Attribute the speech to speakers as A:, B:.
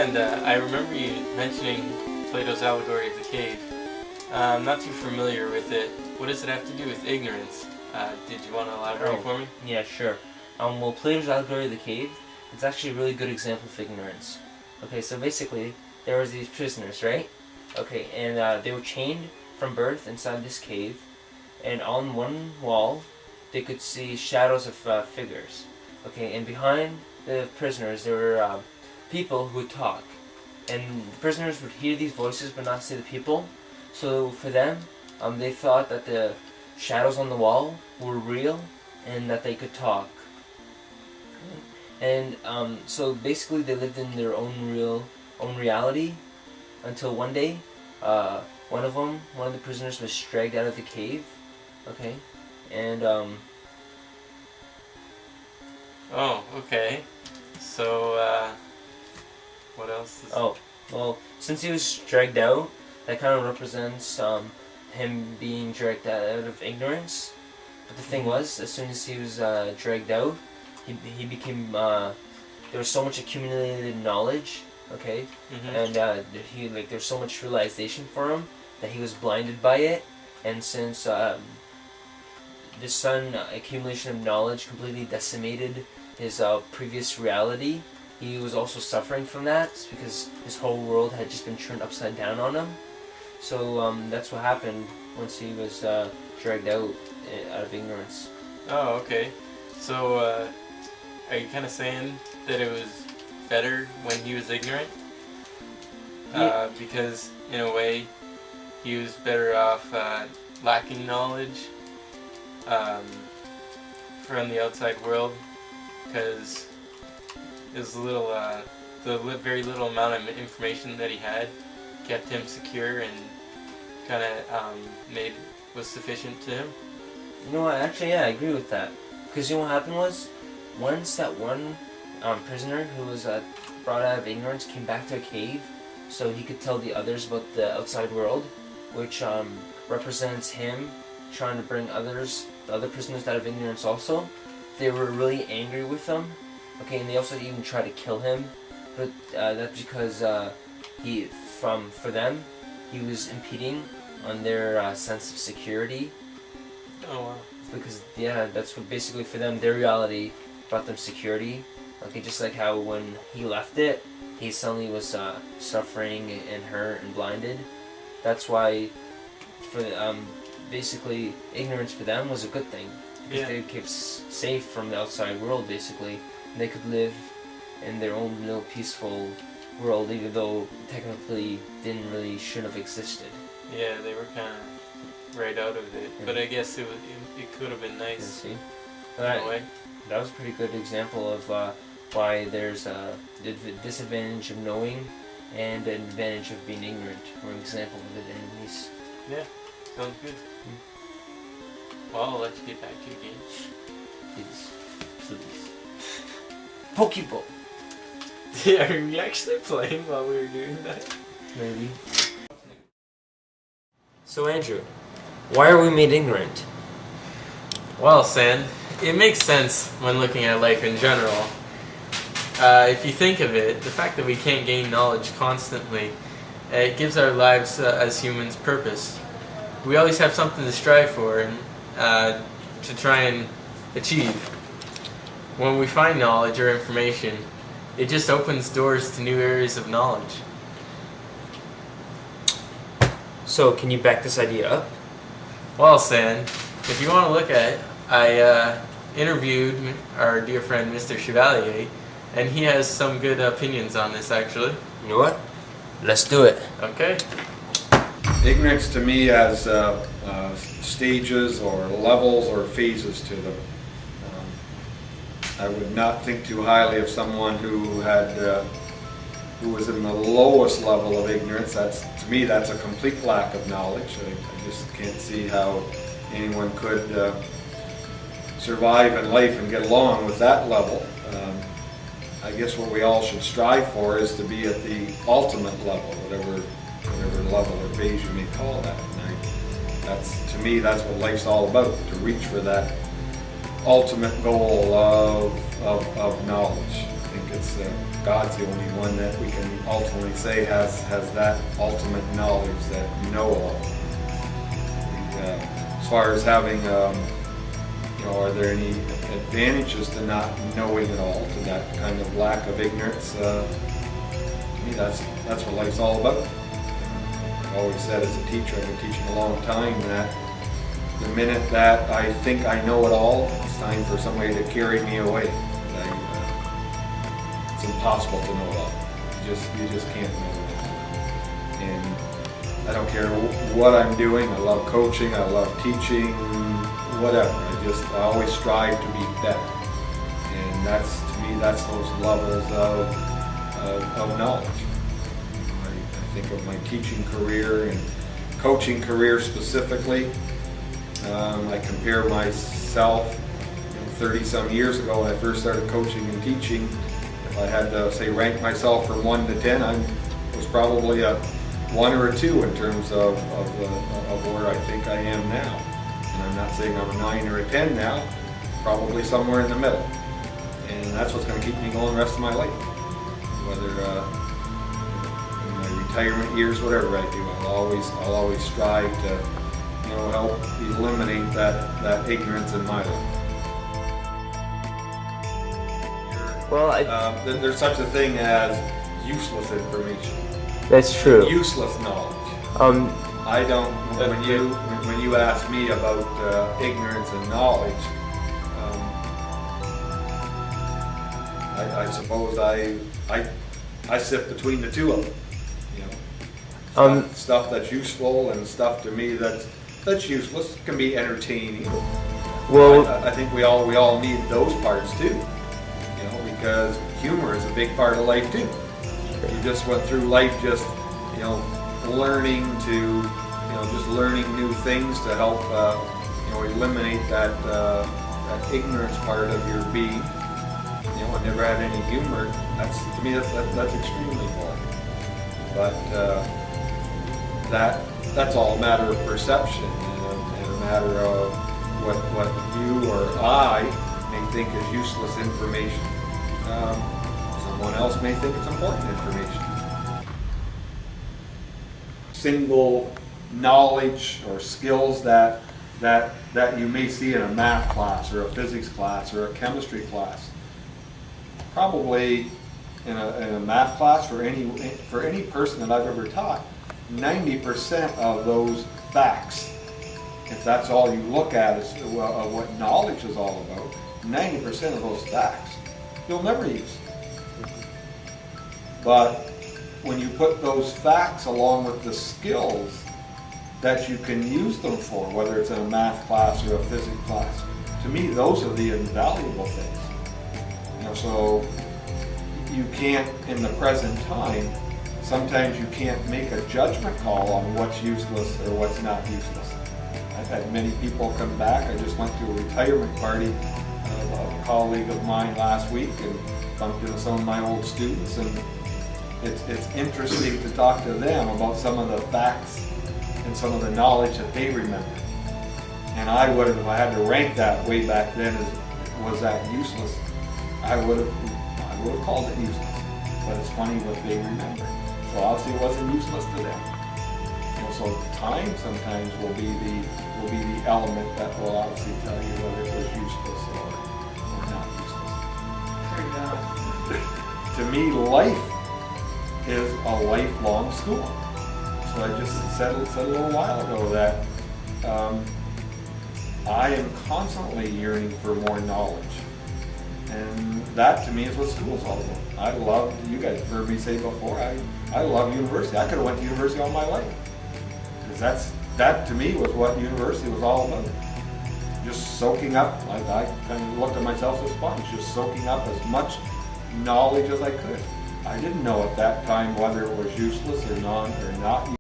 A: Yeah, and I remember you mentioning Plato's allegory of the cave. I'm not too familiar with it. What does it have to do with ignorance? Did you want to elaborate for me?
B: Yeah, sure. Well, Plato's allegory of the cave, it's actually a really good example of ignorance. Okay, so basically, there was these prisoners, right? Okay, and they were chained from birth inside this cave, and on one wall, they could see shadows of figures. Okay, and behind the prisoners, there were people who would talk, and the prisoners would hear these voices but not see the people. So for them, they thought that the shadows on the wall were real and that they could talk. And so basically, they lived in their own reality until one day, one of the prisoners was dragged out of the cave. Okay, and
A: Oh, okay. So, what else is...
B: oh, well, since he was dragged out, that kind of represents him being dragged out of ignorance. But the thing was, as soon as he was dragged out, he became, there was so much accumulated knowledge, okay, and there's so much realization for him that he was blinded by it, and since this sudden accumulation of knowledge completely decimated his previous reality, he was also suffering from that because his whole world had just been turned upside down on him. So that's what happened once he was dragged out of ignorance.
A: Oh, okay. So, are you kind of saying that it was better when he was ignorant?
B: Yeah.
A: Because, in a way, he was better off lacking knowledge from the outside world, because his very little amount of information that he had kept him secure and kind of was sufficient to him.
B: You know what? Actually, yeah, I agree with that. Because you know what happened was, once that one prisoner who was brought out of ignorance came back to a cave, so he could tell the others about the outside world, which represents him trying to bring the other prisoners out of ignorance also. They were really angry with him, okay, and they also even tried to kill him, but that's because for them, he was impeding on their sense of security.
A: Oh wow.
B: Because, yeah, that's what basically for them, their reality brought them security. Okay, just like how when he left it, he suddenly was suffering and hurt and blinded. That's why, for basically, ignorance for them was a good thing. Because they kept safe from the outside world, basically. And they could live in their own little peaceful world, even though technically shouldn't have existed.
A: Yeah, they were kind of right out of it. Yeah. But I guess it could have been nice.
B: Yeah, see?
A: In a way.
B: That was a pretty good example of why there's the disadvantage of knowing and an advantage of being ignorant, or an example of it anyways.
A: Yeah, sounds good. Well, I'll let you get back to your game.
B: Please. Pokeball!
A: Yeah, are we actually playing while we were doing that?
B: Maybe. So Andrew, why are we made ignorant?
A: Well, Sand, it makes sense when looking at life in general. If you think of it, the fact that we can't gain knowledge constantly, it gives our lives as humans purpose. We always have something to strive for and to try and achieve. When we find knowledge or information, it just opens doors to new areas of knowledge.
B: So, can you back this idea up?
A: Well, Sand, if you want to look at it, I interviewed our dear friend Mr. Chevalier, and he has some good opinions on this, actually.
B: You know what? Let's do it.
A: Okay.
C: Ignorance to me has stages or levels or phases to them. I would not think too highly of someone who was in the lowest level of ignorance. To me, that's a complete lack of knowledge. I just can't see how anyone could survive in life and get along with that level. I guess what we all should strive for is to be at the ultimate level, whatever level or phase you may call that. And to me, that's what life's all about, to reach for that ultimate goal of knowledge. I think it's God's the only one that we can ultimately say has that ultimate knowledge that you know all. As far as having, are there any advantages to not knowing it all, to that kind of lack of ignorance? To me, that's what life's all about. I've always said as a teacher, I've been teaching a long time, that the minute that I think I know it all, it's time for somebody to carry me away. It's impossible to know it all. You just can't know it all. And I don't care what I'm doing. I love coaching. I love teaching. Whatever. I always strive to be better. And to me, that's those levels of knowledge. I think of my teaching career and coaching career specifically. I compare myself 30-some years ago when I first started coaching and teaching. If I had to say rank myself from 1 to 10, I was probably a 1 or a 2 in terms of where I think I am now. And I'm not saying I'm a 9 or a 10 now, probably somewhere in the middle. And that's what's going to keep me going the rest of my life. Whether in my retirement years, whatever I do, I'll always strive to help eliminate that ignorance in my life.
B: Well,
C: there's such a thing as useless information.
B: That's true.
C: Useless knowledge. I don't. When you ask me about ignorance and knowledge, I suppose I sift between the two of them. Stuff that's useful and stuff to me that's useless can be entertaining.
B: Well,
C: I think we all need those parts too. Because humor is a big part of life too. You just went through life just learning to just learning new things to help eliminate that ignorance part of your being. I never had any humor. To me that's extremely boring. But that's all a matter of perception and a matter of what you or I may think is useless information. Someone else may think it's important information. Single knowledge or skills that you may see in a math class or a physics class or a chemistry class. Probably in a math class for any person that I've ever taught, 90% of those facts, if that's all you look at is what knowledge is all about, 90% of those facts you'll never use. But when you put those facts along with the skills that you can use them for, whether it's in a math class or a physics class, to me those are the invaluable things. So you can't, in the present time, sometimes you can't make a judgment call on what's useless or what's not useless. I've had many people come back. I just went to a retirement party of a colleague of mine last week and bumped into some of my old students, and it's interesting to talk to them about some of the facts and some of the knowledge that they remember. And I would have, if I had to rank that way back then as was that useless, I would have called it useless. But it's funny what they remember. So obviously it wasn't useless to them. So time sometimes will be the element that will obviously tell you whether it was useless or not useless. To me, life is a lifelong school. So I just said a little while ago that I am constantly yearning for more knowledge. And that to me is what school is all about. I love, you guys have heard me say before, I love university. I could have went to university all my life. Because that to me was what university was all about. Just soaking up, like I kind of looked at myself as a sponge, just soaking up as much knowledge as I could. I didn't know at that time whether it was useless or not